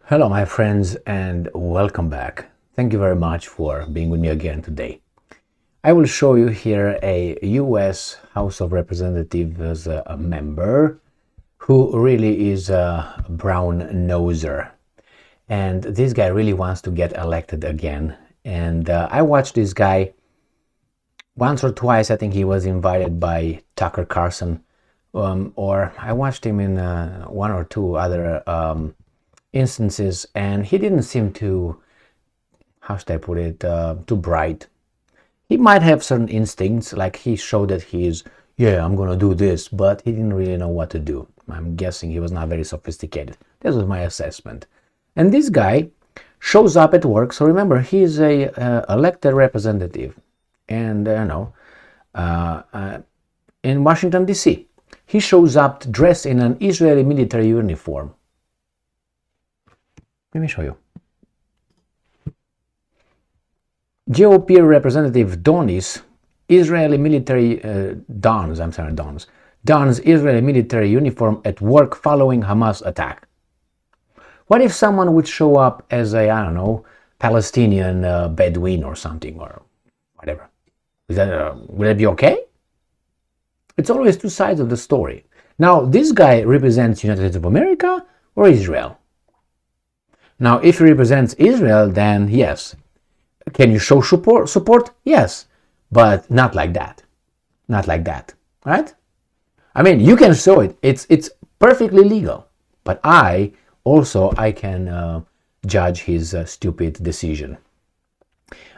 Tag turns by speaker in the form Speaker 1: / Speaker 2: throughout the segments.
Speaker 1: Hello, my friends, and welcome back. Thank you very much for being with me again today. I will show you here a US House of Representatives member who really is a brown noser. And this guy really wants to get elected again. And I watched this guy once or twice. I think he was invited by Tucker Carlson, or I watched him in one or two other instances, and he didn't seem to, how should I put it, too bright. He might have certain instincts, like he showed that he's, yeah, I'm gonna do this, but he didn't really know what to do. I'm guessing he was not very sophisticated. This was my assessment. And this guy shows up at work. So remember, he's a elected representative, and in Washington D.C. He shows up dressed in an Israeli military uniform. Let me show you. GOP Representative Donis Israeli military dons Israeli military uniform at work following Hamas attack. What if someone would show up as a, I don't know, Palestinian Bedouin or something, or whatever? Would that be okay? It's always two sides of the story. Now, this guy represents United States of America or Israel? Now, if he represents Israel, then yes. Can you show support? Yes, but not like that. Not like that, right? I mean, you can show it. It's perfectly legal. But I can judge his stupid decision.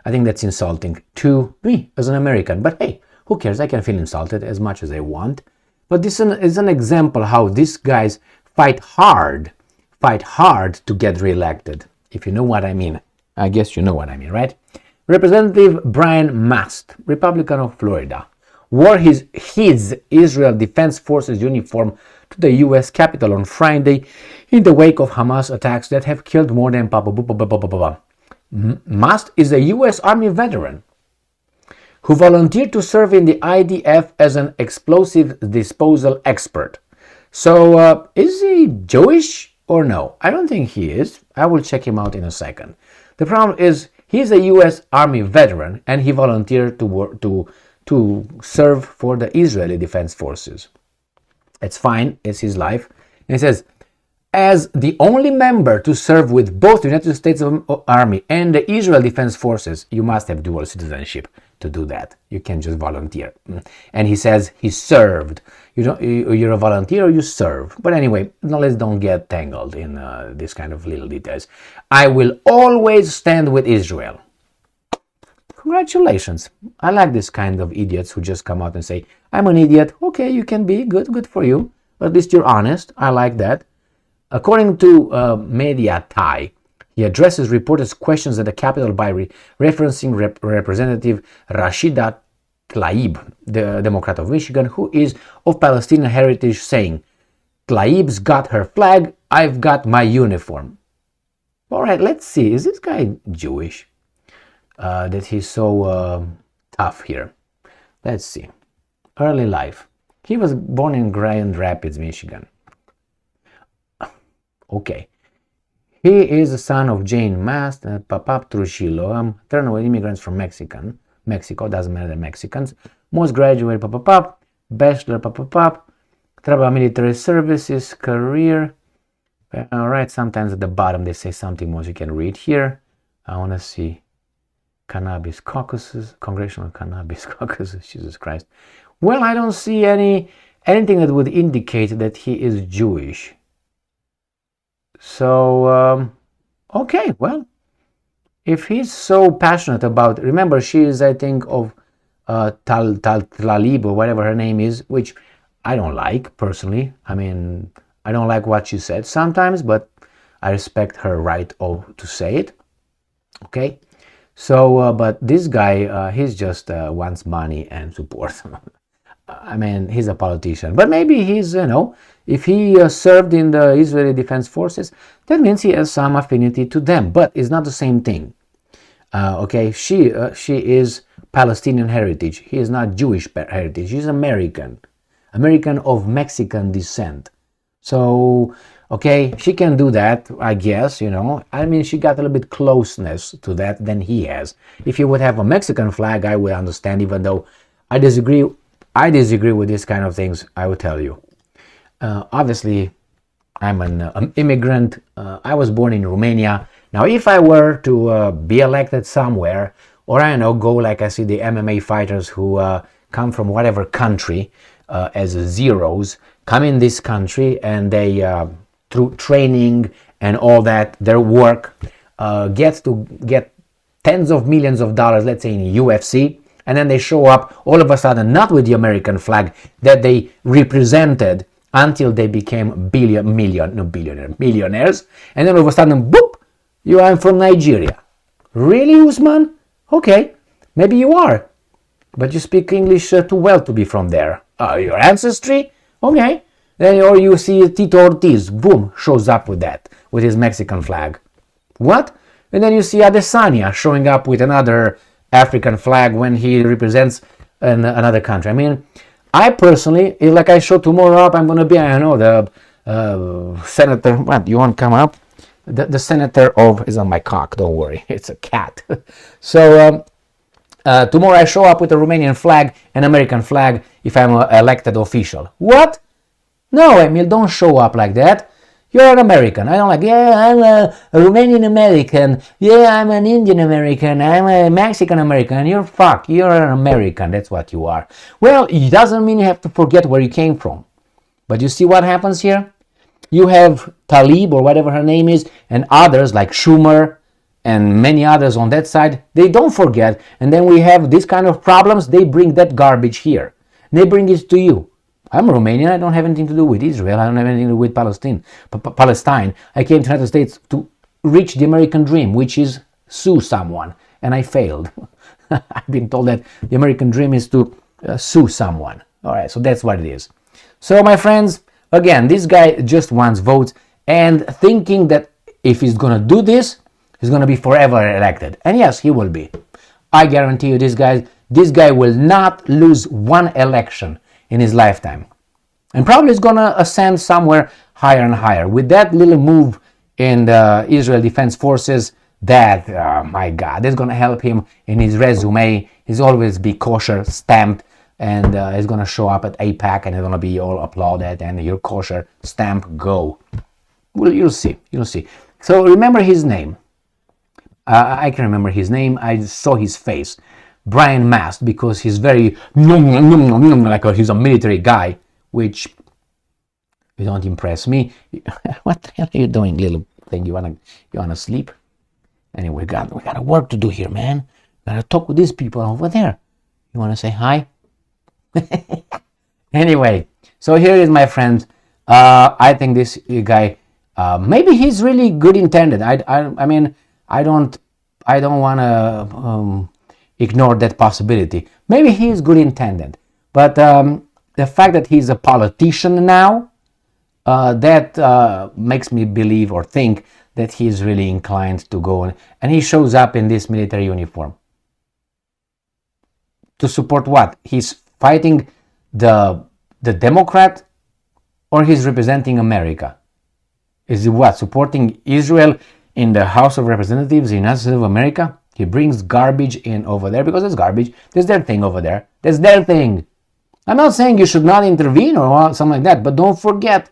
Speaker 1: I think that's insulting to me as an American. But hey, who cares? I can feel insulted as much as I want. But this is an example how these guys fight hard to get reelected. If you know what I mean. I guess you know what I mean, right? Representative Brian Mast, Republican of Florida, wore his Israel Defense Forces uniform to the U.S. Capitol on Friday in the wake of Hamas attacks that have killed more than Mast is a U.S. Army veteran who volunteered to serve in the IDF as an explosive disposal expert. So, is he Jewish or no? I don't think he is. I will check him out in a second. The problem is he's a U.S. Army veteran and he volunteered to serve for the Israeli Defense Forces. It's fine, it's his life. And he says, as the only member to serve with both the United States Army and the Israel Defense Forces, you must have dual citizenship to do that. You can't just volunteer. And he says he served. You're a volunteer or you serve. But anyway, let's don't get tangled in this kind of little details. I will always stand with Israel. Congratulations. I like this kind of idiots who just come out and say, I'm an idiot. Okay, you can be. Good for you. At least you're honest. I like that. According to Media Thai, he addresses reporters' questions at the Capitol by referencing Representative Rashida Tlaib, the Democrat of Michigan, who is of Palestinian heritage, saying, Tlaib's got her flag, I've got my uniform. All right, let's see. Is this guy Jewish? That he's so tough here. Let's see. Early life. He was born in Grand Rapids, Michigan. Okay. He is the son of Jane Mast and Papap Trujillo, eternal immigrants from Mexico, doesn't matter, they're Mexicans. Most graduate, bachelor, tribal military services, career. All right, sometimes at the bottom they say something more you can read here. I want to see cannabis caucuses, congressional cannabis caucuses, Jesus Christ. Well, I don't see anything that would indicate that he is Jewish. So, okay, well, if he's so passionate about, remember, she is, I think, of Tlaib or whatever her name is, which I don't like, personally. I mean, I don't like what she said sometimes, but I respect her right to say it, okay? So, but this guy, he's just wants money and support. I mean, he's a politician, but maybe he's, if he served in the Israeli Defense Forces, that means he has some affinity to them, but it's not the same thing. Okay, she is Palestinian heritage. He is not Jewish heritage. He's American of Mexican descent. So Okay, she can do that, I guess, you know. I mean, she got a little bit closeness to that than he has. If you would have a Mexican flag, I would understand, even though I disagree. I disagree with these kind of things, I will tell you. Obviously, I'm an immigrant. I was born in Romania. Now, if I were to be elected somewhere, or I don't know, go like I see the MMA fighters who come from whatever country as zeros, come in this country and they, through training and all that, their work, get tens of millions of dollars, let's say in UFC, and then they show up all of a sudden not with the American flag that they represented until they became millionaires, and then all of a sudden, boop, you are from Nigeria. Really, Usman? Okay, maybe you are, but you speak English too well to be from there. Your ancestry? Okay. Then, or you see Tito Ortiz, boom, shows up with that, with his Mexican flag. What? And then you see Adesanya showing up with another African flag when he represents another country. I mean, I personally, like I show tomorrow up, I'm going to be, I don't know, the senator, what, you want to come up? The senator of, is on my cock, don't worry, it's a cat. So, tomorrow I show up with a Romanian flag and American flag if I'm an elected official. What? No, Emil, don't show up like that. You're an American. I don't like, yeah, I'm a Romanian American. Yeah, I'm an Indian American. I'm a Mexican American. You're fuck. You're an American. That's what you are. Well, it doesn't mean you have to forget where you came from. But you see what happens here? You have Talib, or whatever her name is, and others like Schumer and many others on that side. They don't forget. And then we have this kind of problems. They bring that garbage here. They bring it to you. I'm Romanian. I don't have anything to do with Israel. I don't have anything to do with Palestine. I came to the United States to reach the American dream, which is sue someone, and I failed. I've been told that the American dream is to sue someone. All right, so that's what it is. So, my friends, again, this guy just wants votes and thinking that if he's going to do this, he's going to be forever elected. And yes, he will be. I guarantee you this guy will not lose one election in his lifetime, and probably is gonna ascend somewhere higher and higher with that little move in the Israel Defense Forces. That my God, that's gonna help him in his resume. He's always be kosher stamped, and he's gonna show up at AIPAC and he's gonna be all applauded. And your kosher stamp, go. Well, you'll see. So remember his name. I can remember his name. I saw his face. Brian Mast, because he's very like he's a military guy, which you don't impress me. What the hell are you doing, little thing? You wanna sleep? Anyway, we got work to do here, man. We gotta talk with these people over there. You wanna say hi? Anyway, so here is my friend. I think this guy, maybe he's really good intended. I mean, I don't wanna ignore that possibility. Maybe he is good intended, but the fact that he's a politician now, that makes me believe or think that he's really inclined to go and he shows up in this military uniform. To support what? He's fighting the Democrat, or he's representing America? Is he what? Supporting Israel in the House of Representatives in the United States of America? He brings garbage in over there because it's garbage. There's their thing over there. There's their thing. I'm not saying you should not intervene or something like that, but don't forget,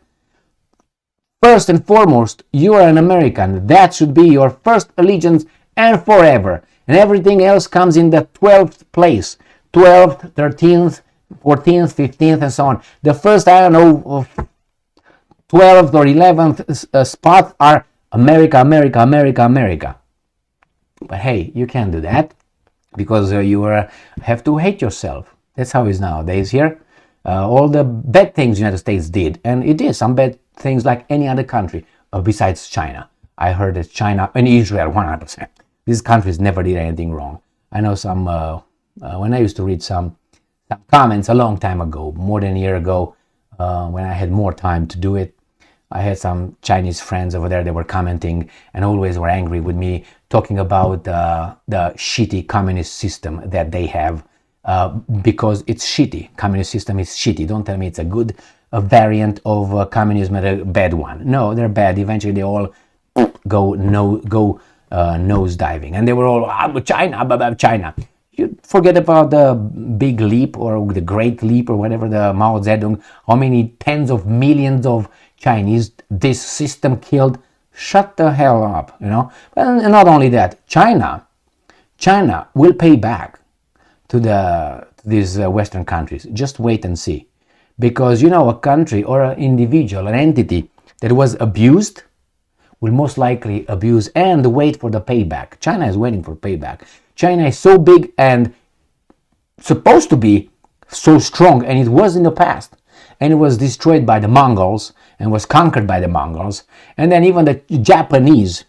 Speaker 1: first and foremost, you are an American. That should be your first allegiance and forever. And everything else comes in the 12th place. 12th, 13th, 14th, 15th, and so on. The first, 12th or 11th spot are America, America, America, America. But hey, you can't do that because you have to hate yourself. That's how it is nowadays here. All the bad things the United States did, and it is some bad things like any other country besides China. I heard that China and Israel, 100%. These countries never did anything wrong. I know some, when I used to read some comments a long time ago, more than a year ago, when I had more time to do it, I had some Chinese friends over there that were commenting and always were angry with me, talking about the shitty communist system that they have, because it's shitty. Communist system is shitty. Don't tell me it's a good a variant of communism and a bad one. No, they're bad. Eventually, they all go nose diving, and they were all China, China. You forget about the big leap or the great leap or whatever, the Mao Zedong, how many tens of millions of Chinese this system killed. Shut the hell up, you know. And not only that, China will pay back to these Western countries. Just wait and see. Because, you know, a country or an individual, an entity that was abused will most likely abuse and wait for the payback. China is waiting for payback. China is so big and supposed to be so strong, and it was in the past. And it was destroyed by the Mongols and was conquered by the Mongols. And then even the Japanese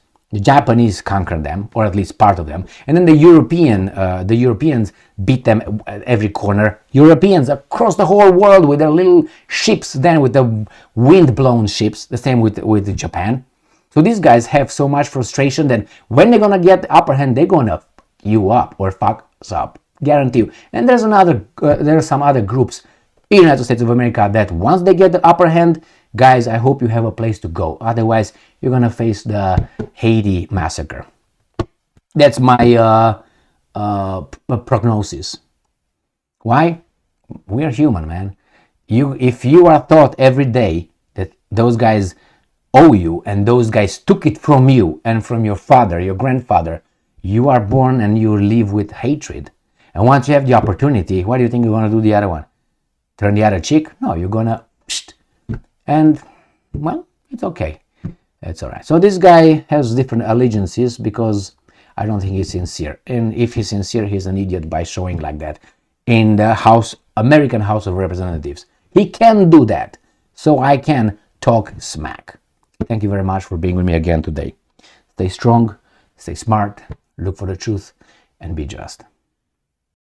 Speaker 1: conquered them, or at least part of them. And then the Europeans beat them at every corner. Europeans across the whole world with their little ships, then with the wind-blown ships, the same with Japan. So these guys have so much frustration that when they're gonna get the upper hand, they're gonna fuck you up or fuck us up, guarantee you. And there are some other groups in the United States of America that once they get the upper hand, guys, I hope you have a place to go. Otherwise, you're gonna face the Haiti massacre. That's my prognosis. Why? We are human, man. If you are taught every day that those guys owe you and those guys took it from you and from your father, your grandfather, you are born and you live with hatred. And once you have the opportunity, what do you think you're gonna do the other one? Turn the other cheek? No, you're gonna and well, it's okay. It's all right. So this guy has different allegiances because I don't think he's sincere. And if he's sincere, he's an idiot by showing like that in the American House of Representatives. He can do that. So I can talk smack. Thank you very much for being with me again today. Stay strong, stay smart, look for the truth, and be just.